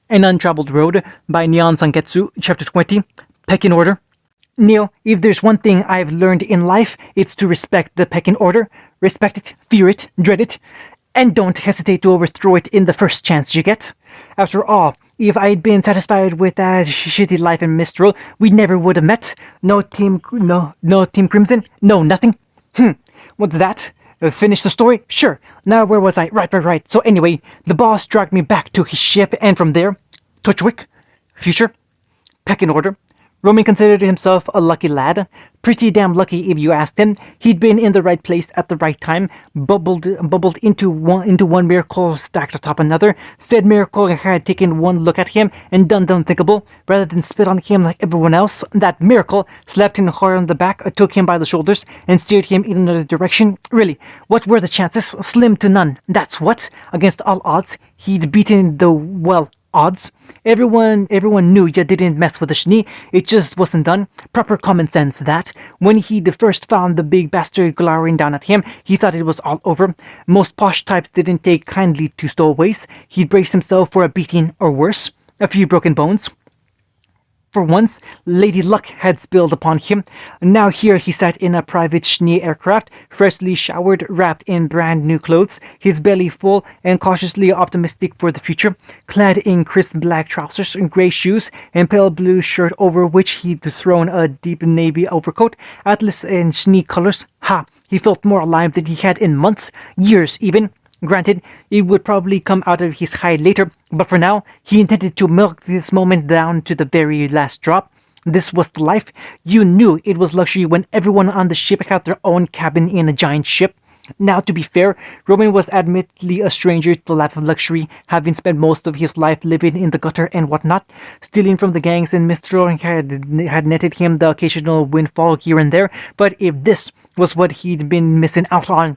An Untraveled Road by Nihon Sangetsu, Chapter 20, Peckin Order. Neo, if there's one thing I've learned in life, it's to respect the Peckin Order. Respect it, fear it, dread it, and don't hesitate to overthrow it in the first chance you get. After all, if I'd been satisfied with that shitty life in Mistral, we never would have met. No Team Crimson, no nothing. What's that? Finish the story? Sure. Now where was I? Right. So anyway, the boss dragged me back to his ship, and from there, Torchwick, future, Peckin Order. Roman considered himself a lucky lad. Pretty damn lucky if you asked him. He'd been in the right place at the right time, bubbled into one miracle stacked atop another. Said miracle had taken one look at him and done the unthinkable. Rather than spit on him like everyone else, that miracle slapped him hard on the back, took him by the shoulders, and steered him in another direction. Really, what were the chances? Slim to none. That's what. Against all odds, he'd beaten the, well, odds. Everyone knew you didn't mess with the Schnee. It just wasn't done. Proper common sense, that. When he first found the big bastard glowering down at him, he thought it was all over. Most posh types didn't take kindly to stowaways. He'd brace himself for a beating or worse. A few broken bones. For once, Lady Luck had spilled upon him. Now here he sat in a private Schnee aircraft, freshly showered, wrapped in brand new clothes, his belly full and cautiously optimistic for the future, clad in crisp black trousers, grey shoes, and pale blue shirt over which he'd thrown a deep navy overcoat, atlas and Schnee colors. Ha! He felt more alive than he had in months, years even. Granted, it would probably come out of his hide later, but for now, he intended to milk this moment down to the very last drop. This was the life. You knew it was luxury when everyone on the ship had their own cabin in a giant ship. Now, to be fair, Roman was admittedly a stranger to the life of luxury, having spent most of his life living in the gutter and whatnot. Stealing from the gangs in Mistral had netted him the occasional windfall here and there, but if this was what he'd been missing out on,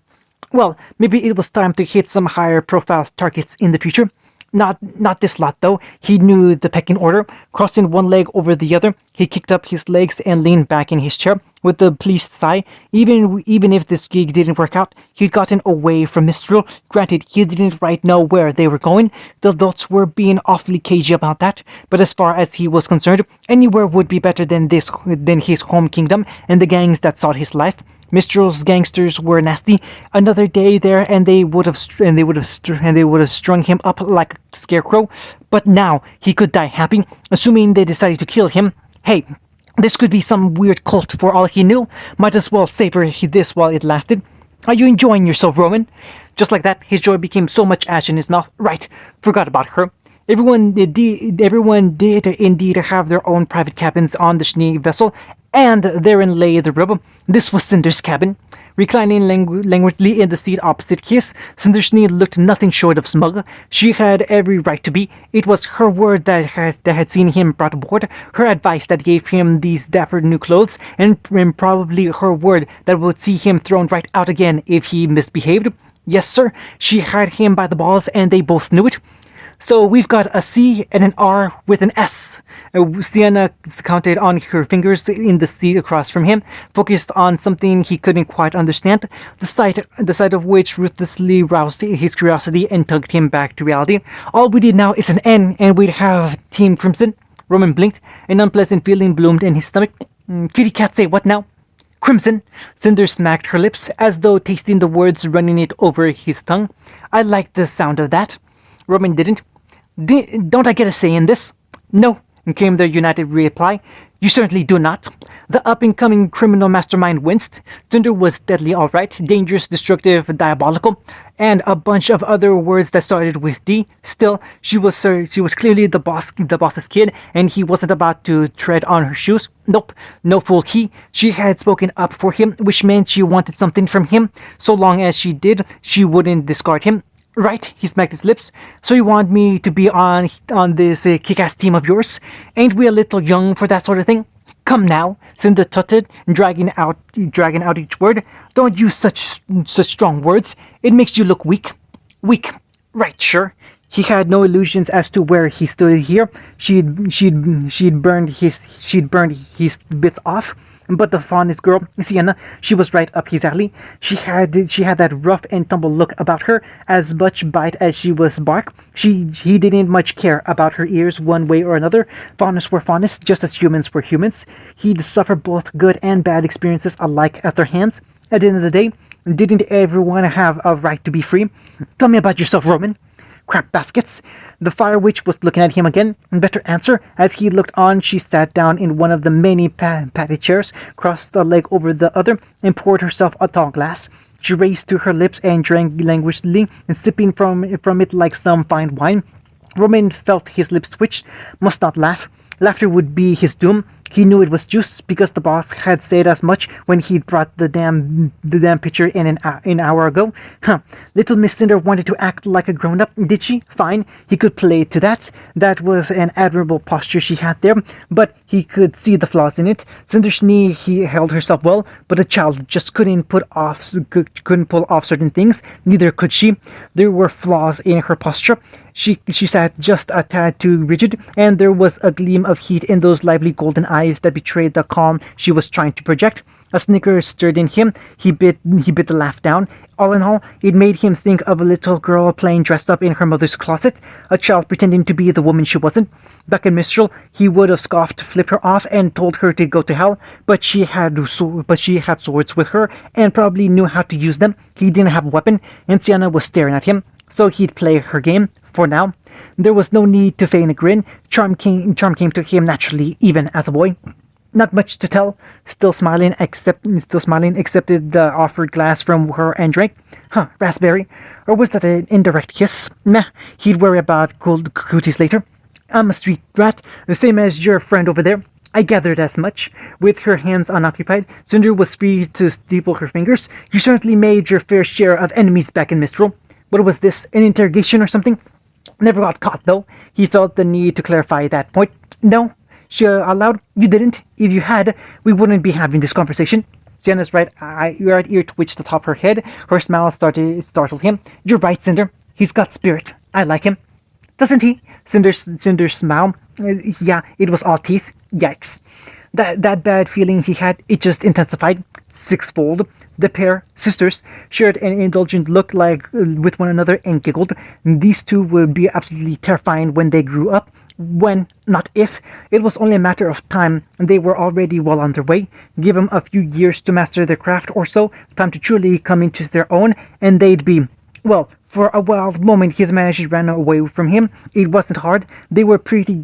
well, maybe it was time to hit some higher profile targets in the future. Not this lot, though. He knew the pecking order. Crossing one leg over the other, he kicked up his legs and leaned back in his chair with a pleased sigh. Even if this gig didn't work out, he'd gotten away from Mistral. Granted, he didn't right know where they were going. The adults were being awfully cagey about that. But as far as he was concerned, anywhere would be better than his home kingdom and the gangs that sought his life. Mistral's gangsters were nasty. Another day there, and they would have strung him up like a scarecrow. But now he could die happy, assuming they decided to kill him. Hey, this could be some weird cult for all he knew. Might as well savor this while it lasted. Are you enjoying yourself, Roman? Just like that, his joy became so much ash in his mouth. Right, forgot about her. Everyone did indeed have their own private cabins on the Schnee vessel, and therein lay the rub. This was Cinder's cabin. Reclining languidly in the seat opposite his, Cinder Schnee looked nothing short of smug. She had every right to be. It was her word that had seen him brought aboard, her advice that gave him these dapper new clothes, and probably her word that would see him thrown right out again if he misbehaved. Yes, sir, she had him by the balls, and they both knew it. So we've got a C and an R with an S. Sienna counted on her fingers in the seat across from him, focused on something he couldn't quite understand, the sight of which ruthlessly roused his curiosity and tugged him back to reality. All we need now is an N, and we'd have Team Crimson. Roman blinked. An unpleasant feeling bloomed in his stomach. Kitty cat say what now? Crimson. Cinder smacked her lips, as though tasting the words running it over his tongue. I like the sound of that. Roman didn't. Don't I get a say in this? No, came the united reply. You certainly do not. The up-and-coming criminal mastermind winced. Cinder was deadly all right, dangerous, destructive, diabolical, and a bunch of other words that started with D. Still, she was clearly the boss's kid, and he wasn't about to tread on her shoes. Nope, no fool he. She had spoken up for him, which meant she wanted something from him. So long as she did, she wouldn't discard him. Right, he smacked his lips. So you want me to be on this kick-ass team of yours? Ain't we a little young for that sort of thing? Come now, Cinder tutted, dragging out each word. Don't use such strong words. It makes you look weak. Weak. Right, sure. He had no illusions as to where he stood here. She'd burned his bits off. But the fondest girl, Sienna, she was right up his alley. She had that rough and tumble look about her, as much bite as she was bark. He didn't much care about her ears one way or another. Fondness were fondness, just as humans were humans. He'd suffer both good and bad experiences alike at their hands. At the end of the day, didn't everyone have a right to be free? Tell me about yourself, Roman. Crap baskets. The Fire Witch was looking at him again. Better answer. As he looked on, she sat down in one of the many padded chairs, crossed a leg over the other, and poured herself a tall glass. She raised to her lips and drank languidly, and sipping from it like some fine wine. Roman felt his lips twitch. Must not laugh. Laughter would be his doom. He knew it was juice because the boss had said as much when he brought the damn pitcher in an hour ago. Huh. Little Miss Cinder wanted to act like a grown-up, did she? Fine. He could play to that. That was an admirable posture she had there, but he could see the flaws in it. Cinder Schnee, he held herself well, but a child just couldn't pull off certain things. Neither could she. There were flaws in her posture. She sat just a tad too rigid, and there was a gleam of heat in those lively golden eyes that betrayed the calm she was trying to project. A snicker stirred in him. He bit the laugh down. All in all, it made him think of a little girl playing dress-up in her mother's closet, a child pretending to be the woman she wasn't. Back in Mistral, he would have scoffed, flipped her off, and told her to go to hell, but she had swords with her, and probably knew how to use them. He didn't have a weapon, and Sienna was staring at him, so he'd play her game. For now, there was no need to feign a grin. Charm came to him naturally, even as a boy. Not much to tell. Still smiling, accepted the offered glass from her and drank. Huh, raspberry. Or was that an indirect kiss? Meh, he'd worry about cold cooties later. I'm a street rat, the same as your friend over there. I gathered as much. With her hands unoccupied, Cinder was free to steeple her fingers. You certainly made your fair share of enemies back in Mistral. What was this, an interrogation or something? Never got caught, though. He felt the need to clarify that point. No, she allowed. You didn't. If you had, we wouldn't be having this conversation. Sienna's right ear twitched the top of her head. Her smile startled him. You're right, Cinder. He's got spirit. I like him. Doesn't he? Cinder's smile. Yeah, it was all teeth. Yikes. That bad feeling he had, it just intensified sixfold. The pair, sisters, shared an indulgent look with one another and giggled. These two would be absolutely terrifying when they grew up. When, not if. It was only a matter of time, and they were already well on their way. Give them a few years to master their craft or so, time to truly come into their own, and they'd be... Well, for a wild moment his manager ran away from him. It wasn't hard. They were pretty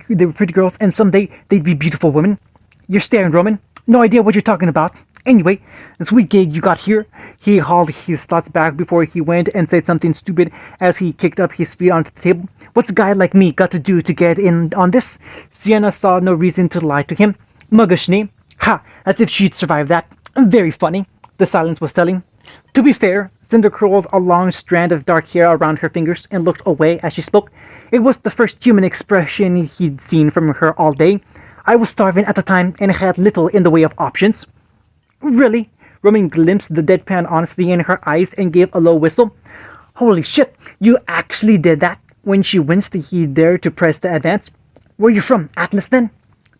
girls, and someday they'd be beautiful women. You're staring, Roman. No idea what you're talking about. Anyway, the sweet gig you got here. He hauled his thoughts back before he went and said something stupid as he kicked up his feet onto the table. What's a guy like me got to do to get in on this? Sienna saw no reason to lie to him. Mugga Schnee. Ha! As if she'd survived that. Very funny, the silence was telling. To be fair, Cinder curled a long strand of dark hair around her fingers and looked away as she spoke. It was the first human expression he'd seen from her all day. I was starving at the time and had little in the way of options. Really? Roman glimpsed the deadpan honesty in her eyes and gave a low whistle. Holy shit, you actually did that? When she winced, he dared to press the advance. Where you from, Atlas then?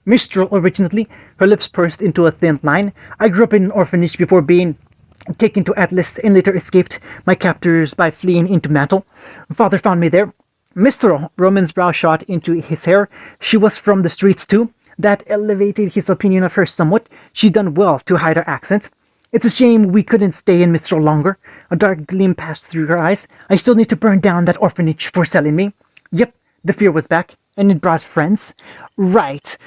Mistral originally. Her lips pursed into a thin line. I grew up in an orphanage before being taken to Atlas and later escaped my captors by fleeing into Mantle. Father found me there. Mistral, Roman's brow shot into his hair. She was from the streets too. That elevated his opinion of her somewhat. She'd done well to hide her accent. It's a shame we couldn't stay in Mistral longer. A dark gleam passed through her eyes. I still need to burn down that orphanage for selling me. Yep, the fear was back, and it brought friends. Right.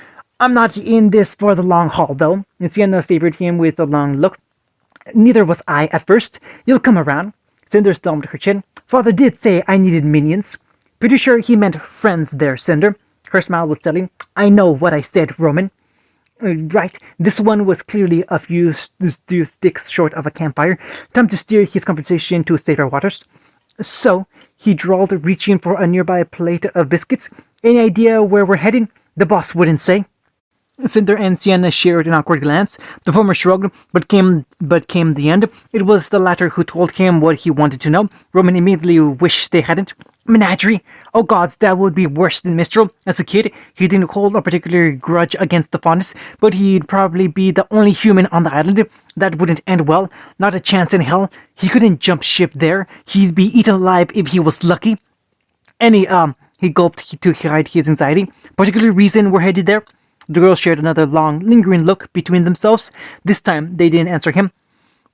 I'm not in this for the long haul, though. And Sienna favored him with a long look. Neither was I at first. You'll come around. Cinder thumbed her chin. Father did say I needed minions. Pretty sure he meant friends there, Cinder. Her smile was telling. I know what I said, Roman. Right, this one was clearly a few sticks short of a campfire. Time to steer his conversation to safer waters. So, he drawled, reaching for a nearby plate of biscuits. Any idea where we're heading? The boss wouldn't say. Cinder and Sienna shared an awkward glance. The former shrugged, but came the end. It was the latter who told him what he wanted to know. Roman immediately wished they hadn't. Menagerie? Oh gods, that would be worse than Mistral. As a kid, he didn't hold a particular grudge against the Faunus, but he'd probably be the only human on the island. That wouldn't end well. Not a chance in hell. He couldn't jump ship there. He'd be eaten alive if he was lucky. He gulped to hide his anxiety. Particular reason we're headed there? The girls shared another long, lingering look between themselves. This time, they didn't answer him.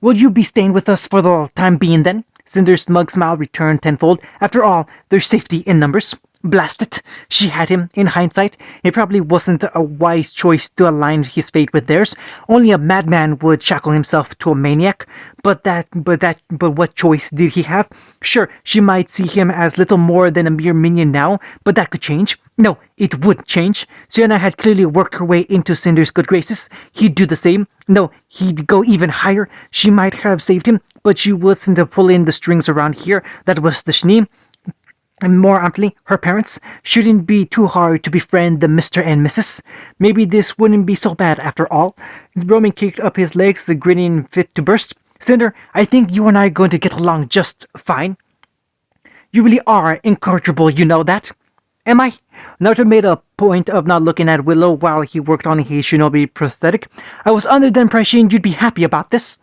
Will you be staying with us for the time being then? Cinder's smug smile returned tenfold. After all, there's safety in numbers. Blast it! She had him. In hindsight, it probably wasn't a wise choice to align his fate with theirs. Only a madman would shackle himself to a maniac. But what choice did he have? Sure, she might see him as little more than a mere minion now, but that could change. No, it would change. Sienna had clearly worked her way into Cinder's good graces. He'd do the same. No, he'd go even higher. She might have saved him, but she wasn't pulling the strings around here. That was the Schnee. And more amply, her parents. Shouldn't be too hard to befriend the Mr. and Mrs. Maybe this wouldn't be so bad after all. Roman kicked up his legs, grinning fit to burst. Cinder, I think you and I are going to get along just fine. You really are incorrigible, you know that? Am I? Naruto made a point of not looking at Willow while he worked on his shinobi prosthetic. I was under the impression you'd be happy about this.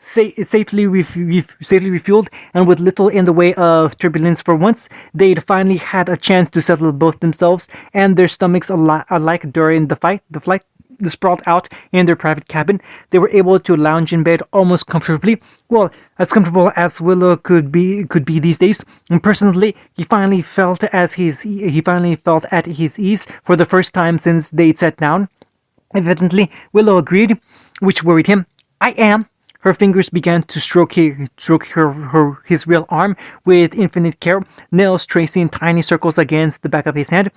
Safely refueled, and with little in the way of turbulence for once, they'd finally had a chance to settle both themselves and their stomachs alike during the flight. Sprawled out in their private cabin, they were able to lounge in bed almost comfortably. Well, as comfortable as Willow could be these days. And personally, he finally felt at his ease for the first time since they'd sat down. Evidently, Willow agreed, which worried him. I am. Her fingers began to stroke his real arm with infinite care, nails tracing tiny circles against the back of his hand.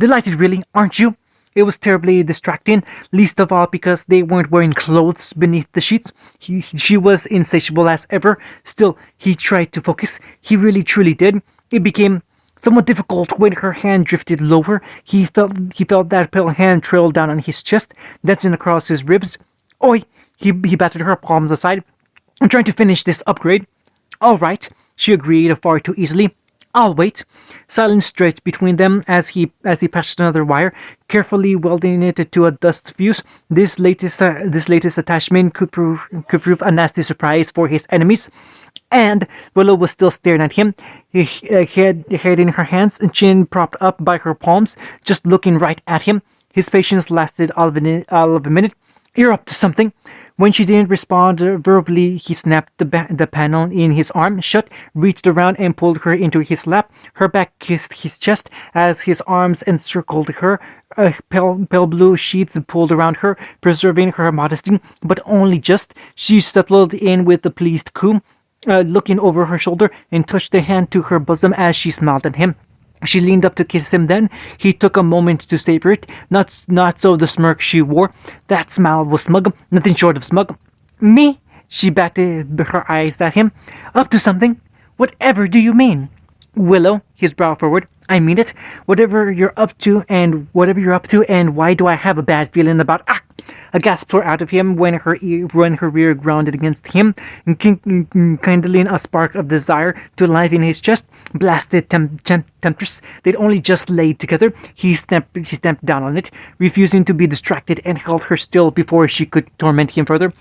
Delighted, really, aren't you? It was terribly distracting, least of all because they weren't wearing clothes beneath the sheets. She was insatiable as ever. Still, he tried to focus. He really truly did. It became somewhat difficult when her hand drifted lower. He felt that pale hand trail down on his chest, dancing across his ribs. Oi! He batted her palms aside. I'm trying to finish this upgrade. All right, she agreed far too easily. I'll wait. Silence stretched between them as he patched another wire, carefully welding it to a dust fuse. This latest attachment could prove a nasty surprise for his enemies. And Willow was still staring at him, head in her hands and chin propped up by her palms, just looking right at him. His patience lasted all of a minute. You're up to something. When she didn't respond verbally, he snapped the panel in his arm shut, reached around and pulled her into his lap. Her back kissed his chest as his arms encircled her. Pale blue sheets pulled around her, preserving her modesty, but only just. She settled in with a pleased coo, looking over her shoulder, and touched a hand to her bosom as she smiled at him. She leaned up to kiss him then. He took a moment to savor it, not so the smirk she wore. That smile was smug, nothing short of smug. Me? She batted her eyes at him. Up to something? Whatever do you mean? Willow, his brow forward. I mean it. Whatever you're up to, and why do I have a bad feeling about... A gasp tore out of him when her rear grounded against him, kindling a spark of desire to life in his chest. Blasted temptress. They'd only just laid together. He stamped down on it, refusing to be distracted, and held her still before she could torment him further.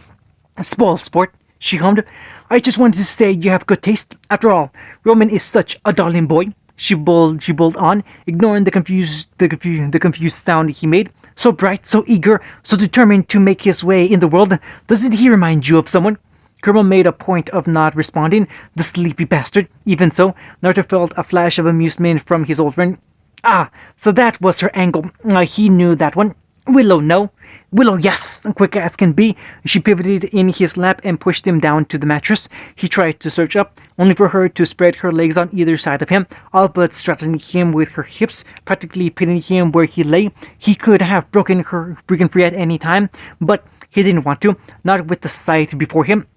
Spoil sport, she hummed. I just wanted to say you have good taste. After all, Roman is such a darling boy. She bowled on, ignoring the confused sound he made. So bright, so eager, so determined to make his way in the world. Doesn't he remind you of someone? Kerma made a point of not responding. The sleepy bastard. Even so, Naruto felt a flash of amusement from his old friend. Ah, so that was her angle. He knew that one. Willow, no. Willow, yes, quick as can be. She pivoted in his lap and pushed him down to the mattress. He tried to surge up, only for her to spread her legs on either side of him, all but straddling him with her hips, practically pinning him where he lay. He could have broken free at any time, but he didn't want to, not with the sight before him.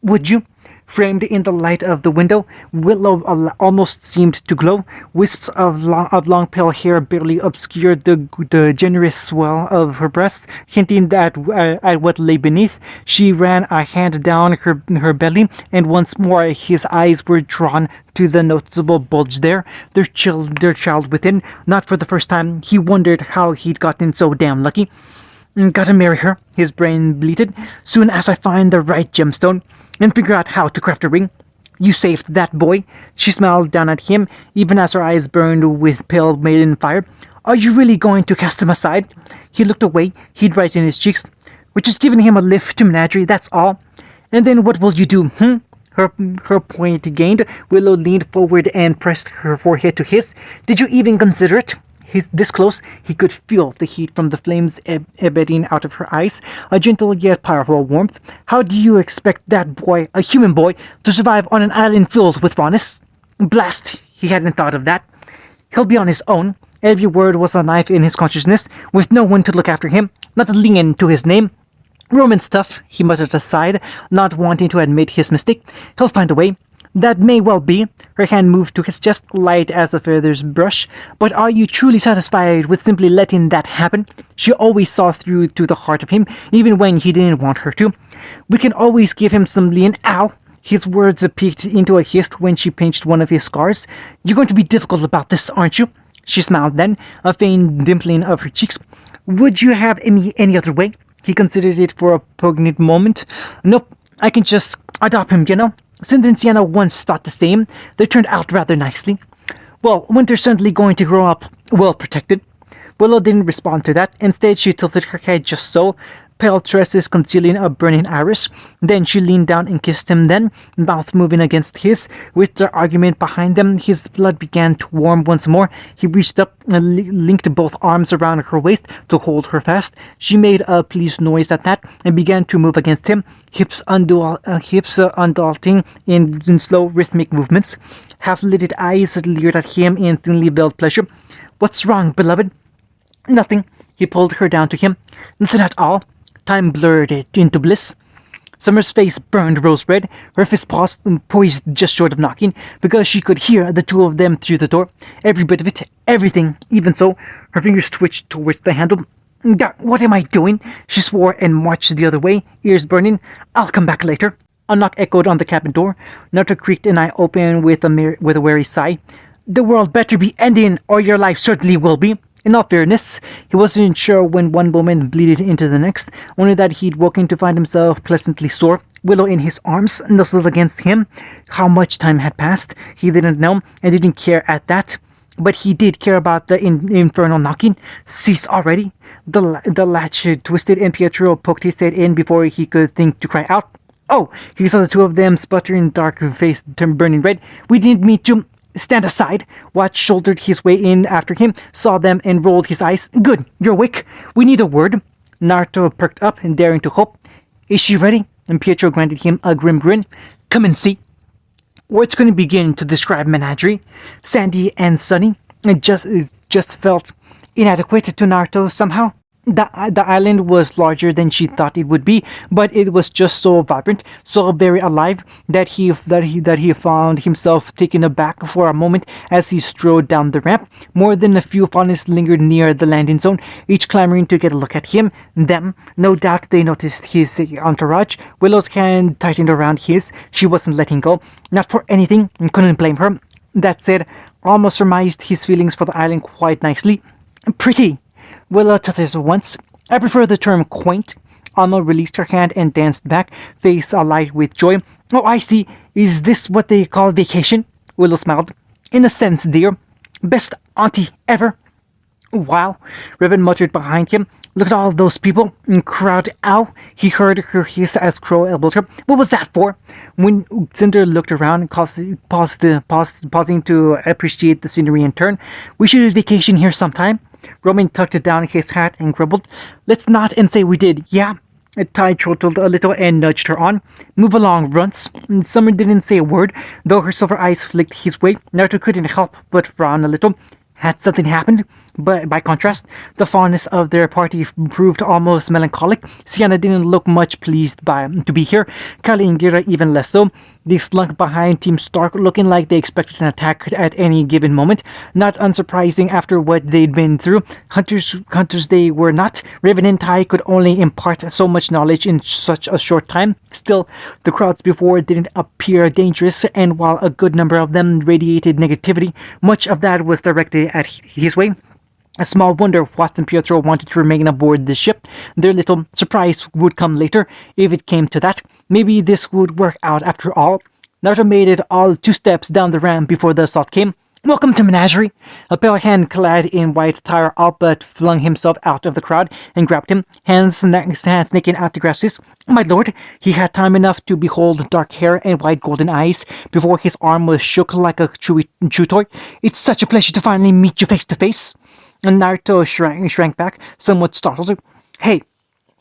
Would you? Framed in the light of the window, Willow almost seemed to glow. Wisps of long pale hair barely obscured the generous swell of her breasts, hinting at what lay beneath. She ran a hand down her belly, and once more his eyes were drawn to the noticeable bulge there, their child within. Not for the first time, he wondered how he'd gotten so damn lucky. Gotta marry her, his brain bleated, soon as I find the right gemstone and figure out how to craft a ring. You saved that boy. She smiled down at him, even as her eyes burned with pale maiden fire. Are you really going to cast him aside? He looked away, heat rise in his cheeks. We're just giving him a lift to menagerie, that's all. And then what will you do, Her point gained, Willow leaned forward and pressed her forehead to his. Did you even consider it? This close, he could feel the heat from the flames ebbing out of her eyes, a gentle yet powerful warmth. How do you expect that boy, a human boy, to survive on an island filled with rawness? Blast, he hadn't thought of that. He'll be on his own. Every word was a knife in his consciousness, with no one to look after him, not a lien to his name. Roman stuff, he muttered aside, not wanting to admit his mistake. He'll find a way. That may well be. Her hand moved to his chest, light as a feather's brush. But are you truly satisfied with simply letting that happen? She always saw through to the heart of him, even when he didn't want her to. We can always give him some lien. Ow! His words peeked into a hiss when she pinched one of his scars. You're going to be difficult about this, aren't you? She smiled then, a faint dimpling of her cheeks. Would you have any other way? He considered it for a poignant moment. Nope, I can just adopt him, you know? Cinder and Sienna once thought the same. They turned out rather nicely. Well, Winter's certainly going to grow up well protected. Willow didn't respond to that. Instead, she tilted her head just so, pale tresses concealing a burning iris. Then she leaned down and kissed him then, mouth moving against his. With their argument behind them, his blood began to warm once more. He reached up and linked both arms around her waist to hold her fast. She made a pleased noise at that and began to move against him, hips undulating in slow rhythmic movements. Half-lidded eyes leered at him in thinly veiled pleasure. What's wrong, beloved? Nothing. He pulled her down to him. Nothing at all. Time blurred it into bliss. Summer's face burned rose red, her fist poised just short of knocking, because she could hear the two of them through the door. Every bit of it, everything. Even so, her fingers twitched towards the handle. What am I doing? She swore and marched the other way, ears burning. I'll come back later. A knock echoed on the cabin door. Naruto creaked and I opened with a weary sigh. The world better be ending, or your life certainly will be. In all fairness, he wasn't sure when one moment bleeded into the next, only that he'd woken to find himself pleasantly sore, Willow in his arms, nuzzled against him. How much time had passed, he didn't know, and didn't care at that. But he did care about the infernal knocking. Cease already. The latch twisted and Pietro poked his head in before he could think to cry out. Oh! He saw the two of them sputtering, dark face burning red. We didn't mean to... Stand aside. Watch shouldered his way in after him, saw them and rolled his eyes. Good, you're awake. We need a word. Naruto perked up, daring to hope. Is she ready? And Pietro granted him a grim grin. Come and see. Words couldn't begin to describe menagerie. Sandy and sunny. It just felt inadequate to Naruto somehow. The island was larger than she thought it would be, but it was just so vibrant, so very alive, that he found himself taken aback for a moment as he strode down the ramp. More than a few faunus lingered near the landing zone, each clamoring to get a look at him. Them, no doubt they noticed his entourage. Willow's hand tightened around his. She wasn't letting go, not for anything, and couldn't blame her. That said, almost surmised his feelings for the island quite nicely. Pretty. Willow tutted once. I prefer the term quaint. Alma released her hand and danced back, face alight with joy. Oh, I see. Is this what they call vacation? Willow smiled. In a sense, dear. Best auntie ever. Wow. Riven muttered behind him. Look at all those people. Crowd. Ow. He heard her hiss as Crow elbowed her. What was that for? When Cinder looked around, pausing to appreciate the scenery in turn. We should vacation here sometime. Roman tucked down his hat and grumbled. Let's not and say we did, yeah? Ty chortled a little and nudged her on. Move along, runts. Summer didn't say a word, though her silver eyes flicked his way. Naruto couldn't help but frown a little. Had something happened? But by contrast, the fondness of their party proved almost melancholic. Sienna didn't look much pleased to be here. Kali and Gira even less so. They slunk behind Team Stark, looking like they expected an attack at any given moment. Not unsurprising after what they'd been through. Hunters they were not. Raven and Tai could only impart so much knowledge in such a short time. Still, the crowds before didn't appear dangerous, and while a good number of them radiated negativity, much of that was directed at his way. A small wonder Watson Pietro wanted to remain aboard the ship. Their little surprise would come later, if it came to that. Maybe this would work out after all. Naruto made it all 2 steps down the ramp before the assault came. "Welcome to Menagerie!" A pale hand clad in white attire all but flung himself out of the crowd and grabbed him, hands snaking out to grasp his. "My lord!" He had time enough to behold dark hair and wide golden eyes before his arm was shook like a chew toy. "It's such a pleasure to finally meet you face to face." And Naruto shrank back, somewhat startled. "Hey,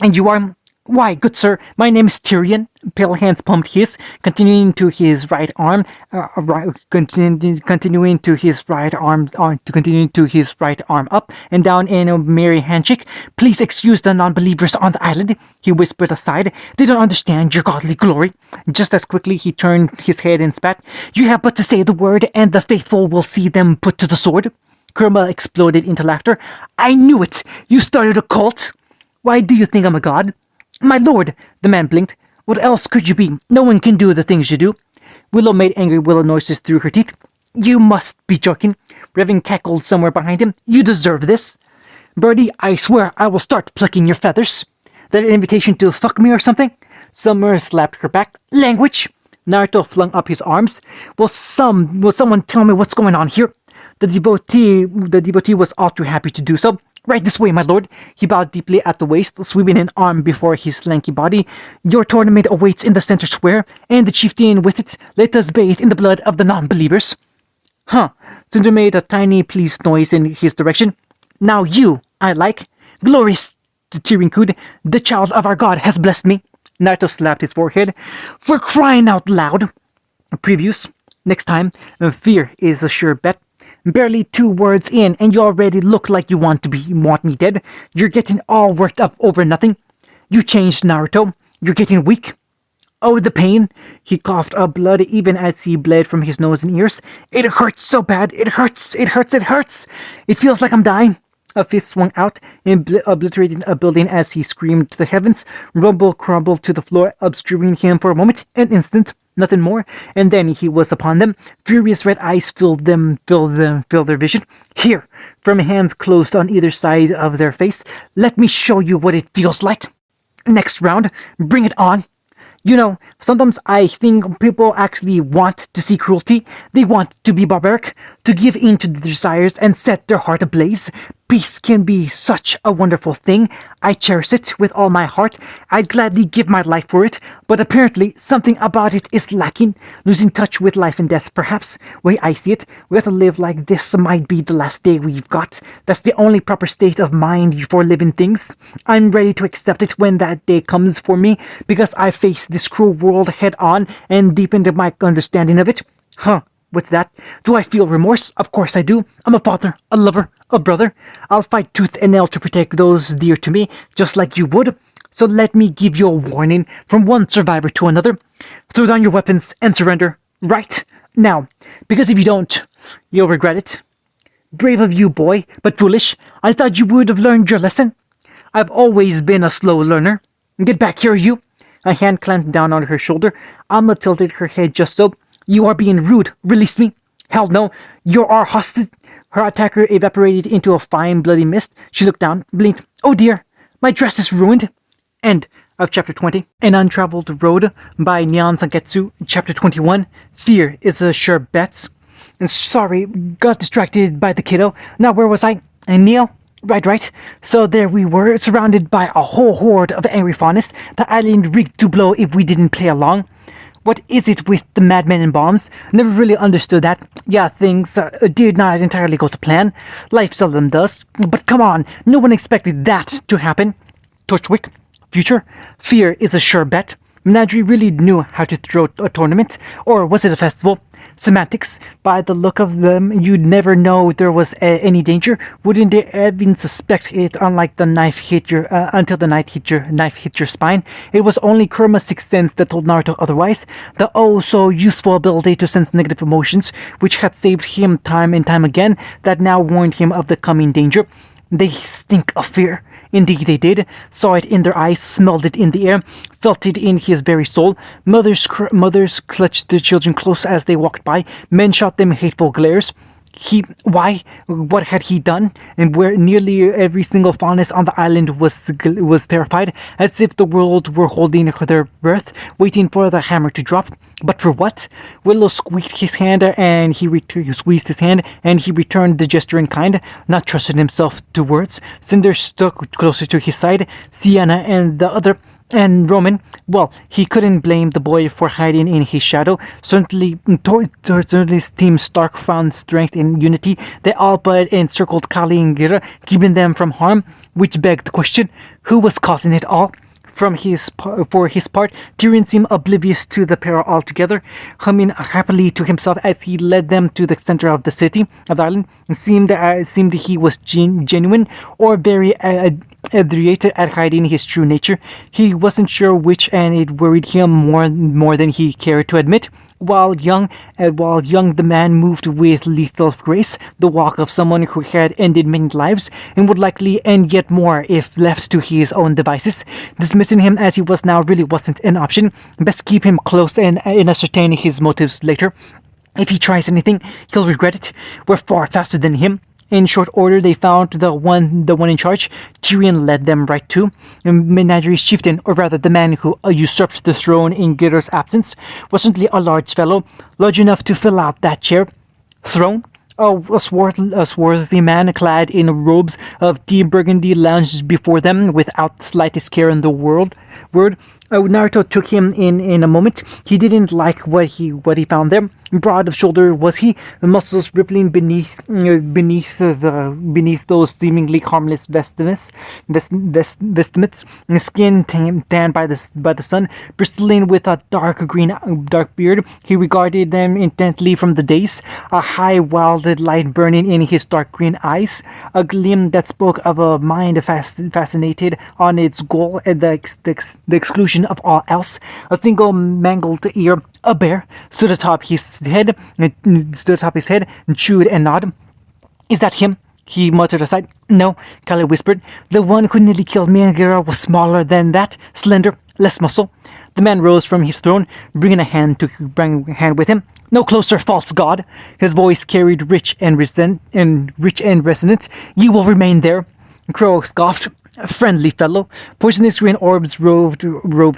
and you are—" "Why, good sir, my name is Tyrion." Pale hands pumped his, continuing to his right arm up, and down in a merry handshake. "Please excuse the non-believers on the island," he whispered aside. "They don't understand your godly glory." Just as quickly he turned his head and spat. "You have but to say the word, and the faithful will see them put to the sword." Kurama exploded into laughter. "I knew it! You started a cult!" "Why do you think I'm a god?" "My lord!" The man blinked. "What else could you be? No one can do the things you do." Willow made angry willow noises through her teeth. "You must be joking." Revan cackled somewhere behind him. "You deserve this." "Birdie, I swear I will start plucking your feathers." "That an invitation to fuck me or something?" Summer slapped her back. "Language!" Naruto flung up his arms. Will someone tell me what's going on here?" The devotee was all too happy to do so. "Right this way, my lord." He bowed deeply at the waist, sweeping an arm before his lanky body. "Your tournament awaits in the center square, and the chieftain with it. Let us bathe in the blood of the non-believers." "Huh." Sundar made a tiny pleased noise in his direction. "Now you, I like." "Glorious," the Tyrion cooed. "The child of our god has blessed me." Naruto slapped his forehead. "For crying out loud." Previews. Next time, fear is a sure bet. Barely 2 words in, and you already look like you want me dead. You're getting all worked up over nothing. You changed, Naruto. You're getting weak. Oh, the pain. He coughed up blood even as he bled from his nose and ears. "It hurts so bad. It hurts. It hurts. It hurts. It feels like I'm dying." A fist swung out, obliterating a building as he screamed to the heavens. Rumble crumbled to the floor, obscuring him for a moment, an instant, nothing more, and then he was upon them. Furious red eyes filled their vision. "Here," from hands closed on either side of their face. "Let me show you what it feels like. Next round, bring it on." You know, sometimes I think people actually want to see cruelty. They want to be barbaric, to give in to their desires and set their heart ablaze. Peace can be such a wonderful thing. I cherish it with all my heart. I'd gladly give my life for it, but apparently something about it is lacking. Losing touch with life and death, perhaps. Way I see it, we have to live like this might be the last day we've got. That's the only proper state of mind for living things. I'm ready to accept it when that day comes for me, because I faced this cruel world head on and deepened my understanding of it. Huh. What's that? Do I feel remorse? Of course I do. I'm a father, a lover, a brother. I'll fight tooth and nail to protect those dear to me, just like you would. So let me give you a warning from one survivor to another. Throw down your weapons and surrender. Right now. Because if you don't, you'll regret it. Brave of you, boy, but foolish. I thought you would have learned your lesson. I've always been a slow learner. Get back here, you. A hand clamped down on her shoulder. Alma tilted her head just so. You are being rude. Release me. Hell no. You're our hostage. Her attacker evaporated into a fine bloody mist. She looked down, blinked. Oh dear. My dress is ruined. End of chapter 20. An Untraveled Road by Nyan Sanketsu. Chapter 21. Fear is a sure bet. And sorry, got distracted by the kiddo. Now where was I? And Neil? Right. So there we were, surrounded by a whole horde of angry faunus. The island rigged to blow if we didn't play along. What is it with the madmen and bombs? Never really understood that. Yeah, things did not entirely go to plan. Life seldom does. But come on, no one expected that to happen. Torchwick, future, fear is a sure bet. Menagerie really knew how to throw a tournament. Or was it a festival? Semantics. By the look of them, you'd never know there was any danger. Wouldn't even suspect it, unlike the knife hit your until the knife hit your spine. It was only Kurma's sixth sense that told Naruto otherwise. The oh so useful ability to sense negative emotions, which had saved him time and time again, that now warned him of the coming danger. They stink of fear. Indeed they did. Saw it in their eyes, smelled it in the air, felt it in his very soul. Mothers clutched their children close as they walked by. Men shot them hateful glares. Why? What had he done? And where nearly every single faunus on the island was terrified, as if the world were holding their breath, waiting for the hammer to drop. But for what? Willow squeezed his hand, and he returned the gesture in kind, not trusting himself to words. Cinder stuck closer to his side. Sienna and the other. And Roman, well, he couldn't blame the boy for hiding in his shadow. Certainly Team Stark found strength in unity. They all but encircled Kali and Gira, keeping them from harm, which begged the question, who was causing it all? For his part, Tyrion seemed oblivious to the peril altogether, humming happily to himself as he led them to the center of the island. It seemed he was genuine or very infuriated at hiding his true nature. He wasn't sure which, and it worried him more than he cared to admit. While young, the man moved with lethal grace, the walk of someone who had ended many lives and would likely end yet more if left to his own devices. Dismissing him as he was now really wasn't an option. Best keep him close and ascertain his motives later. If he tries anything, he'll regret it. We're far faster than him. In short order, they found the one in charge. Tyrion led them right to. Menagerie chieftain, or rather the man who usurped the throne in Gitter's absence, was certainly a large fellow, large enough to fill out that throne. A swarthy man clad in robes of deep burgundy lounged before them without the slightest care in the world. Naruto took him in a moment. He didn't like what he found there. Broad of shoulder was he, the muscles rippling beneath those seemingly harmless vestments, skin tanned by the sun, bristling with a dark beard. He regarded them intently from the dais, a high wilded light burning in his dark green eyes, a gleam that spoke of a mind fascinated on its goal at the exclusion of all else. A single mangled ear, a bear, stood atop his head and chewed and gnawed. Is that him? He muttered aside. No, Kali whispered. The one who nearly killed me and Gira was smaller than that, slender, less muscle. The man rose from his throne, bringing a hand with him. No closer, false god. His voice carried rich and resonant. You will remain there. Crow scoffed. Friendly fellow. Poisonous green orbs roved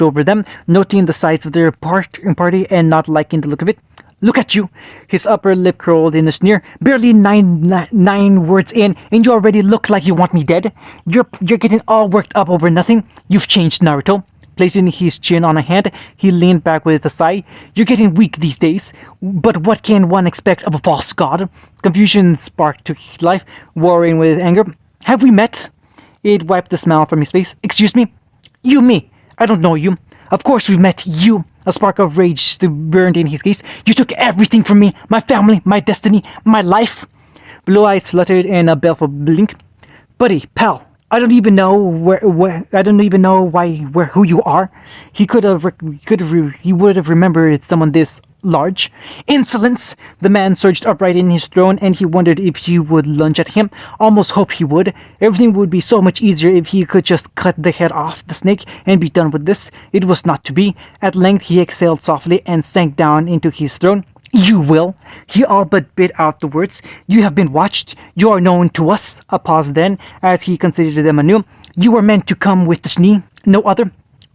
over them, noting the size of their party and not liking the look of it. Look at you! His upper lip curled in a sneer. Barely nine words in, and you already look like you want me dead. You're getting all worked up over nothing. You've changed, Naruto. Placing his chin on a hand, he leaned back with a sigh. You're getting weak these days. But what can one expect of a false god? Confusion sparked to life, warring with anger. Have we met? It wiped the smile from his face. Excuse me? You, me. I don't know you. Of course we've met you. A spark of rage burned in his gaze. You took everything from me. My family, my destiny, my life. Blue eyes fluttered in a baleful blink. Buddy, pal, I don't even know who you are. He would have remembered someone this large. Insolence! The man surged upright in his throne, and he wondered if he would lunge at him. Almost hoped he would. Everything would be so much easier if he could just cut the head off the snake and be done with this. It was not to be. At length he exhaled softly and sank down into his throne. You will. He all but bit out the words. You have been watched. You are known to us. A pause then, as he considered them anew. You were meant to come with the Schnee. No other.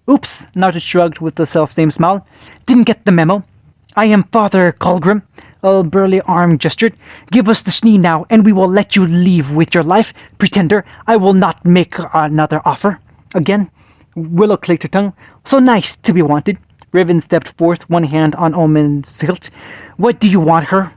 Oops, Naruto shrugged with the self-same smile. Didn't get the memo. I am Father Colgrim. A burly arm gestured. Give us the Schnee now, and we will let you leave with your life. Pretender, I will not make another offer. Again, Willow clicked her tongue. So nice to be wanted. Riven stepped forth, one hand on Omen's hilt. What do you want her?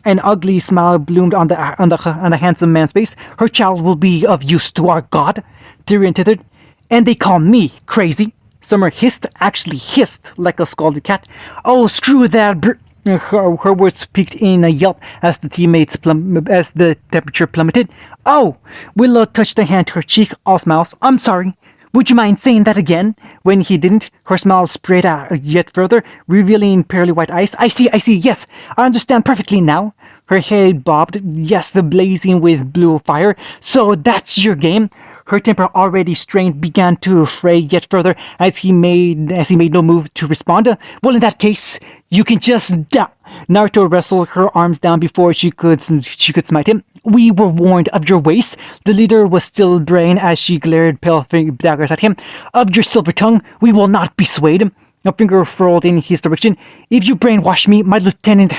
An ugly smile bloomed on the handsome man's face. Her child will be of use to our god. Tyrion tithered. And they call me crazy. Summer hissed, actually hissed, like a scalded cat. Oh, screw that Her words peaked in a yelp as as the temperature plummeted. "Oh!" Willow touched a hand to her cheek, all smiles. "I'm sorry. Would you mind saying that again?" When he didn't, her smile spread out yet further, revealing pearly white eyes. I see, yes. I understand perfectly now." Her head bobbed. "Yes, blazing with blue fire. So that's your game?" Her temper, already strained, began to fray yet further as he made no move to respond. "Well, in that case, you can just die." Naruto wrestled her arms down before she could smite him. "We were warned of your ways." The leader was still braying as she glared pale daggers at him. "Of your silver tongue, we will not be swayed." A finger furled in his direction. "If you brainwash me, my lieutenant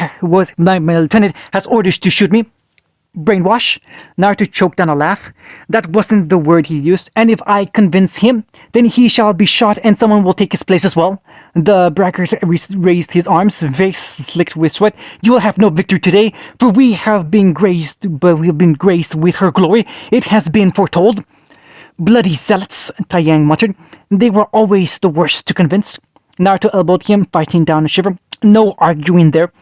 has orders to shoot me." "Brainwash?" Naruto choked down a laugh. That wasn't the word he used. "And if I convince him, then he shall be shot and someone will take his place as well." The braggart raised his arms, face slicked with sweat. "You will have no victory today, for we have been graced with her glory. It has been foretold." "Bloody zealots," Taiyang muttered. "They were always the worst to convince." Naruto elbowed him, fighting down a shiver. "No arguing there."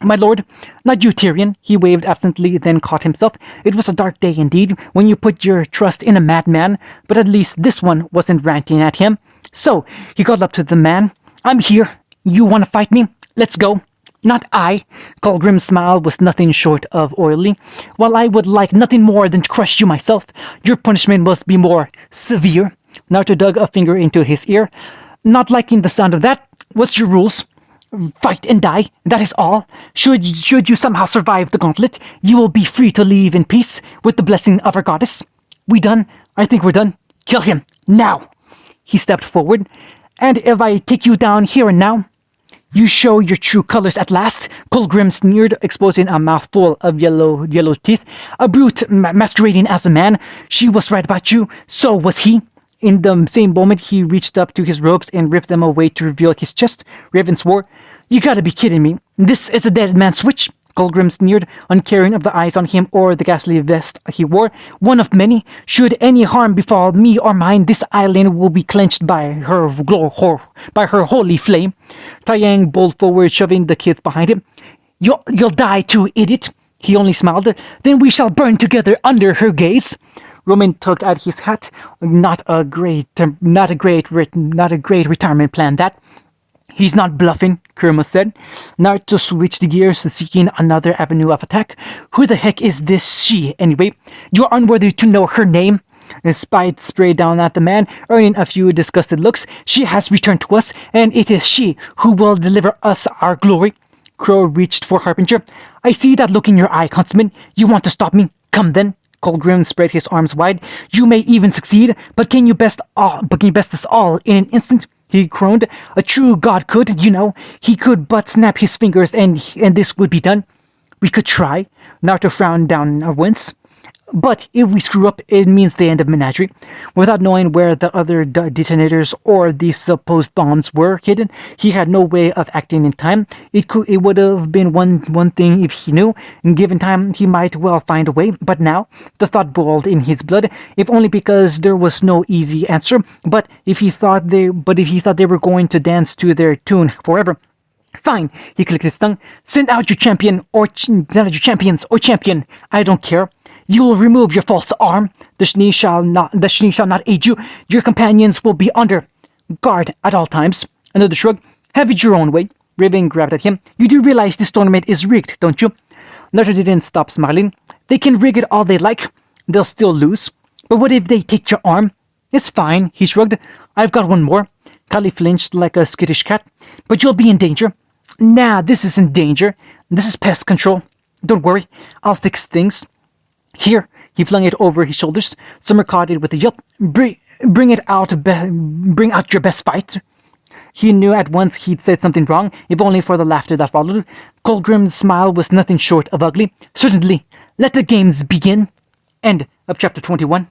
"My lord, not you, Tyrion." He waved absently, then caught himself. It was a dark day indeed, when you put your trust in a madman, but at least this one wasn't ranting at him. So, he got up to the man. "I'm here. You want to fight me? Let's go." "Not I." Colgrim's smile was nothing short of oily. "While I would like nothing more than to crush you myself, your punishment must be more severe." Naruto dug a finger into his ear. "Not liking the sound of that. What's your rules?" "Fight and die, that is all. Should you somehow survive the gauntlet, you will be free to leave in peace, with the blessing of our goddess." "We done? I think we're done. Kill him, now." He stepped forward. "And if I take you down here and now?" "You show your true colors at last," Colgrim sneered, exposing a mouthful of yellow teeth. "A brute masquerading as a man. She was right about you, so was he." In the same moment, he reached up to his robes and ripped them away to reveal his chest. Raven swore. "You gotta be kidding me. This is a dead man's switch." Colgrim sneered, uncaring of the eyes on him or the ghastly vest he wore. "One of many. Should any harm befall me or mine, this island will be clenched by her holy flame." Taiyang bowled forward, shoving the kids behind him. You'll die too, idiot." He only smiled. "Then we shall burn together under her gaze." Roman tugged at his hat. Not a great retirement plan, that. "He's not bluffing," Kurama said. Naruto switched gears, seeking another avenue of attack. "Who the heck is this she, anyway? You're unworthy to know her name." Spite sprayed down at the man, earning a few disgusted looks. "She has returned to us, and it is she who will deliver us our glory." Crow reached for Harbinger. "I see that look in your eye, Huntsman. You want to stop me? Come then." Colgrim spread his arms wide. "You may even succeed, but can you best us all in an instant?" He groaned. "A true god could, you know. He could but snap his fingers and this would be done." "We could try." Naruto frowned down a wince. "But if we screw up, it means the end of Menagerie." Without knowing where the other detonators or the supposed bombs were hidden, he had no way of acting in time. It would have been one thing if he knew. In given time, he might well find a way. But now, the thought boiled in his blood, if only because there was no easy answer. But if he thought they were going to dance to their tune forever. "Fine," he clicked his tongue. Send out your champions or champion. I don't care. You will remove your false arm. The Schnee shall not aid you. Your companions will be under guard at all times." Another shrug. "Have it your own way." Raven grabbed at him. "You do realize this tournament is rigged, don't you?" Naruto didn't stop smiling. "They can rig it all they like. They'll still lose. But what if they take your arm?" "It's fine," he shrugged. "I've got one more." Kali flinched like a skittish cat. "But you'll be in danger." "Nah, this isn't danger. This is pest control. Don't worry. I'll fix things." "Here." He flung it over his shoulders. Summer caught it with a yelp. Bring out your best fight." He knew at once he'd said something wrong, if only for the laughter that followed. Colgrim's smile was nothing short of ugly. "Certainly. Let the games begin." End of chapter 21.